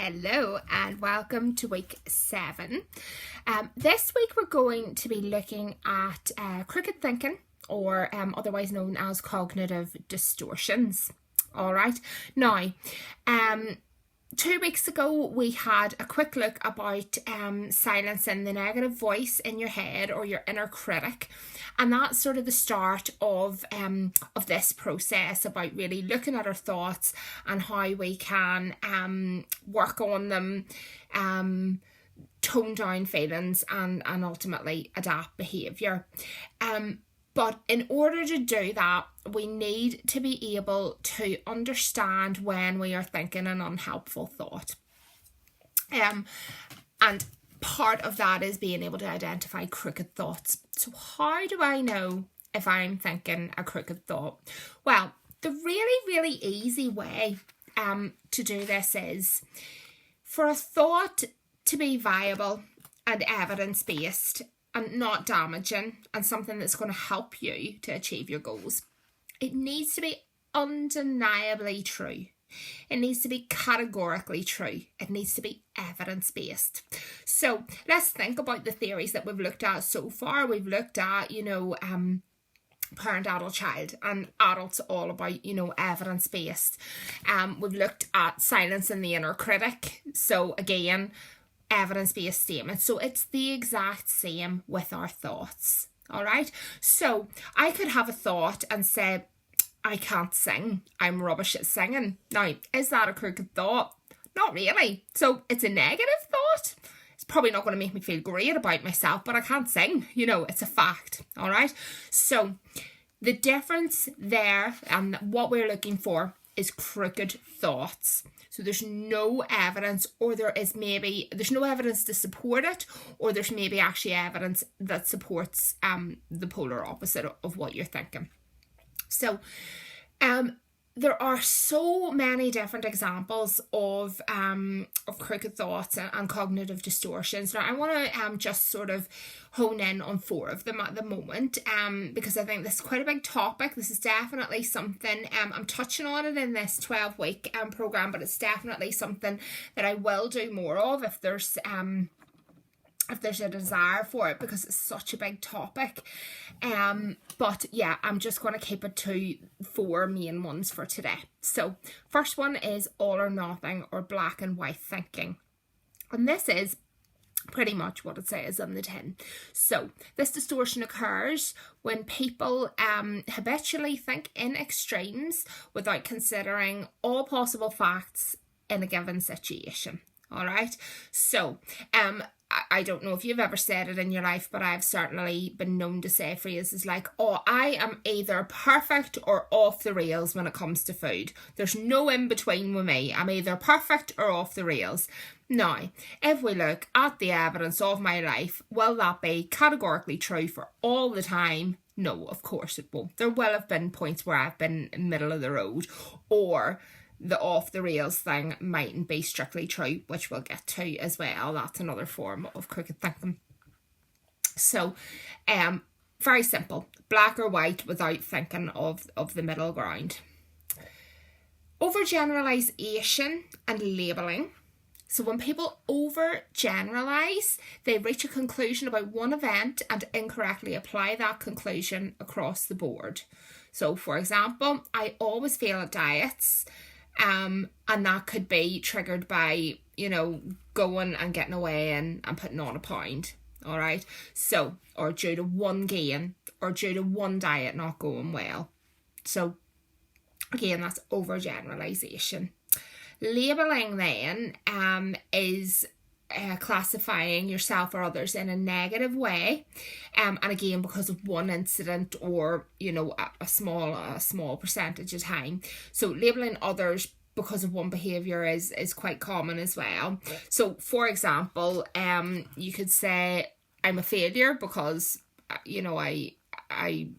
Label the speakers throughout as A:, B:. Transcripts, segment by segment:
A: Hello and welcome to week 7. This week we're going to be looking at crooked thinking, or otherwise known as cognitive distortions. Alright, now 2 weeks ago we had a quick look about silencing the negative voice in your head or your inner critic, and that's sort of the start of this process about really looking at our thoughts and how we can work on them, tone down feelings and ultimately adapt behaviour. But in order to do that, we need to be able to understand when we are thinking an unhelpful thought. And part of that is being able to identify crooked thoughts. So how do I know if I'm thinking a crooked thought? Well, the really easy way to do this is for a thought to be viable and evidence-based and not damaging, and something that's going to help you to achieve your goals. It needs to be undeniably true. It needs to be categorically true. It needs to be evidence-based. So let's think about the theories that we've looked at so far. We've looked at, parent, adult, child, and adults all about, evidence-based. We've looked at silencing the inner critic. So again, evidence-based statement. So it's the exact same with our thoughts. All right. So I could have a thought and say, I can't sing. I'm rubbish at singing. Now, is that a crooked thought? Not really. So it's a negative thought. It's probably not going to make me feel great about myself, but I can't sing. It's a fact. All right. So the difference there and what we're looking for is crooked thoughts. So there's no evidence, or there's no evidence to support it, or there's maybe actually evidence that supports the polar opposite of what you're thinking. So there are so many different examples of crooked thoughts and cognitive distortions. Now, I want to just sort of hone in on 4 of them at the moment, because I think this is quite a big topic. This is definitely something, I'm touching on it in this 12-week program, but it's definitely something that I will do more of if there's a desire for it, because it's such a big topic. But yeah, I'm just going to keep it to 4 main ones for today. So first one is all or nothing, or black and white thinking. And this is pretty much what it says on the tin. So this distortion occurs when people habitually think in extremes without considering all possible facts in a given situation. All right. So I don't know if you've ever said it in your life, but I've certainly been known to say phrases like, oh, I am either perfect or off the rails when it comes to food. There's no in between with me. I'm either perfect or off the rails. Now, if we look at the evidence of my life, will that be categorically true for all the time? No, of course it won't. There will have been points where I've been middle of the road, or the off the rails thing mightn't be strictly true, which we'll get to as well. That's another form of crooked thinking. So, very simple, black or white without thinking of the middle ground. Overgeneralization and labelling. So when people overgeneralize, they reach a conclusion about one event and incorrectly apply that conclusion across the board. So for example, I always fail at diets. And that could be triggered by, going and getting away and putting on a pound. All right. So, or due to one gain, or due to one diet not going well. So again, that's overgeneralization. Labeling then is classifying yourself or others in a negative way, and again because of one incident or a small percentage of time. So labeling others because of one behavior is quite common as well. So for example, you could say I'm a failure because I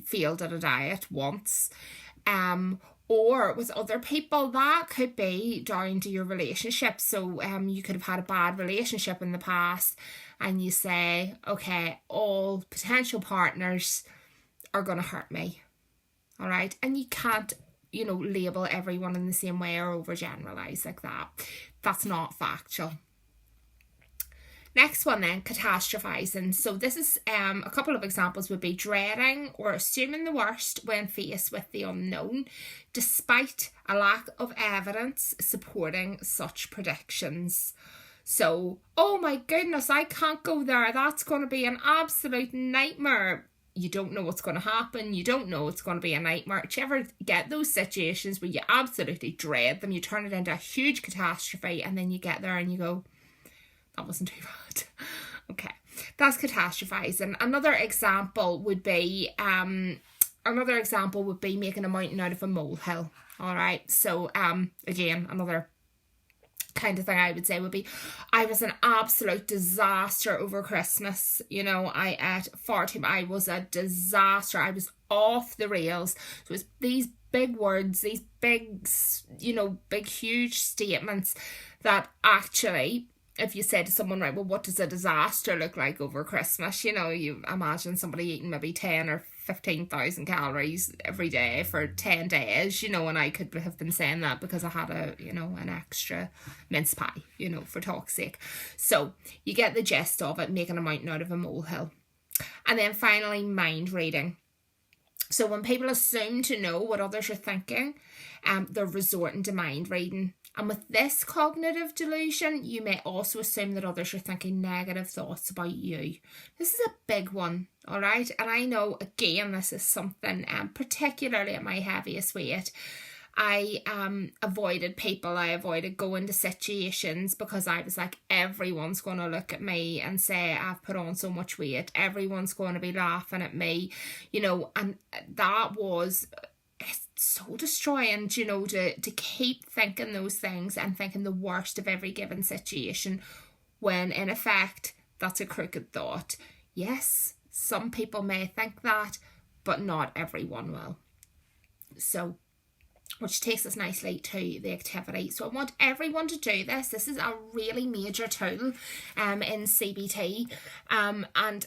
A: failed at a diet once. Or with other people, that could be down to your relationship. So you could have had a bad relationship in the past, and you say, okay, all potential partners are going to hurt me. All right. And you can't label everyone in the same way or overgeneralize like that. That's not factual. Next one then, catastrophizing. So this is a couple of examples would be dreading or assuming the worst when faced with the unknown, despite a lack of evidence supporting such predictions. So, oh my goodness, I can't go there. That's going to be an absolute nightmare. You don't know what's going to happen. You don't know it's going to be a nightmare. Do you ever get those situations where you absolutely dread them? You turn it into a huge catastrophe and then you get there and you go, that wasn't too bad. Okay, that's catastrophizing. Another example would be making a mountain out of a molehill. All right, so again, another kind of thing I would say would be, I was an absolute disaster over Christmas. I ate far too much. I was a disaster. I was off the rails. So it's these big words, these big, big, huge statements that actually, if you say to someone, right, well, what does a disaster look like over Christmas? You imagine somebody eating maybe 10 or 15,000 calories every day for 10 days, and I could have been saying that because I had an extra mince pie, for talk's sake. So you get the gist of it, making a mountain out of a molehill. And then finally, mind reading. So when people assume to know what others are thinking, they're resorting to mind reading. And with this cognitive delusion, you may also assume that others are thinking negative thoughts about you. This is a big one, all right? And I know, again, this is something, particularly at my heaviest weight, I avoided people. I avoided going to situations because I was like, everyone's going to look at me and say I've put on so much weight. Everyone's going to be laughing at me, and that was so destroying, to keep thinking those things and thinking the worst of every given situation when in effect that's a crooked thought. Yes, some people may think that, but not everyone will. So, which takes us nicely to the activity. So I want everyone to do this. This is a really major tool in CBT, and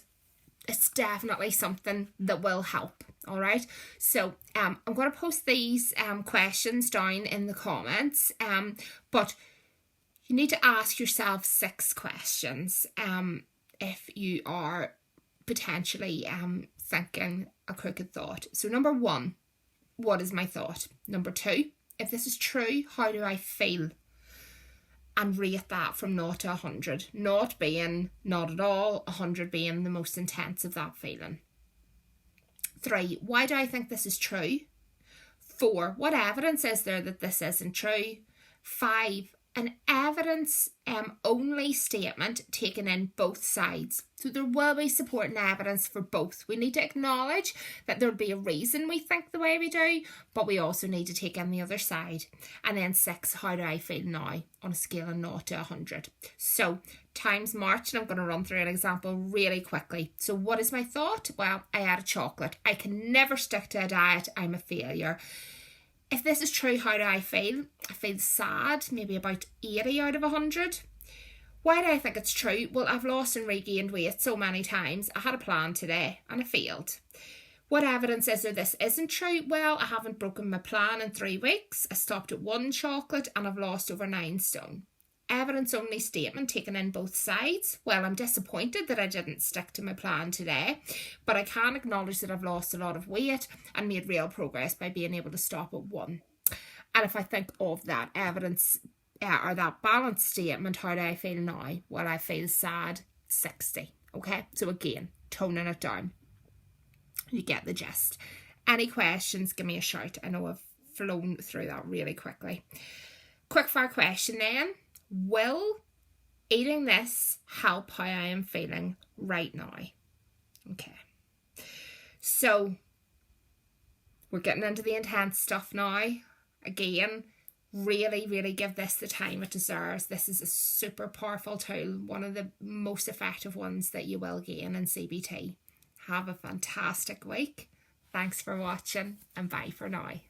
A: it's definitely something that will help. All right, so I'm going to post these questions down in the comments, but you need to ask yourself 6 questions if you are potentially thinking a crooked thought. So number 1, what is my thought? Number 2, if this is true, how do I feel? And rate that from 0 to 100. 0 being not at all, 100 being the most intense of that feeling. 3, why do I think this is true? 4, what evidence is there that this isn't true? 5, an evidence only statement taken in both sides. So there will be supporting evidence for both. We need to acknowledge that there'll be a reason we think the way we do, but we also need to take in the other side. And then 6, how do I feel now on a scale of 0 to 100? So time's march, and I'm going to run through an example really quickly. So what is my thought? Well, I had a chocolate. I can never stick to a diet. I'm a failure. If this is true, how do I feel? I feel sad, maybe about 80 out of 100. Why do I think it's true? Well, I've lost and regained weight so many times. I had a plan today and I failed. What evidence is there this isn't true? Well, I haven't broken my plan in 3 weeks. I stopped at 1 chocolate and I've lost over 9 stone. Evidence only statement taken in both sides. Well, I'm disappointed that I didn't stick to my plan today, but I can acknowledge that I've lost a lot of weight and made real progress by being able to stop at 1. And if I think of that evidence or that balanced statement, how do I feel now? Well, I feel sad, 60. Okay, so again, toning it down. You get the gist. Any questions, give me a shout. I know I've flown through that really quickly. Quick fire question then. Will eating this help how I am feeling right now? Okay. So we're getting into the intense stuff now. Again, really, really give this the time it deserves. This is a super powerful tool, one of the most effective ones that you will gain in CBT. Have a fantastic week. Thanks for watching and bye for now.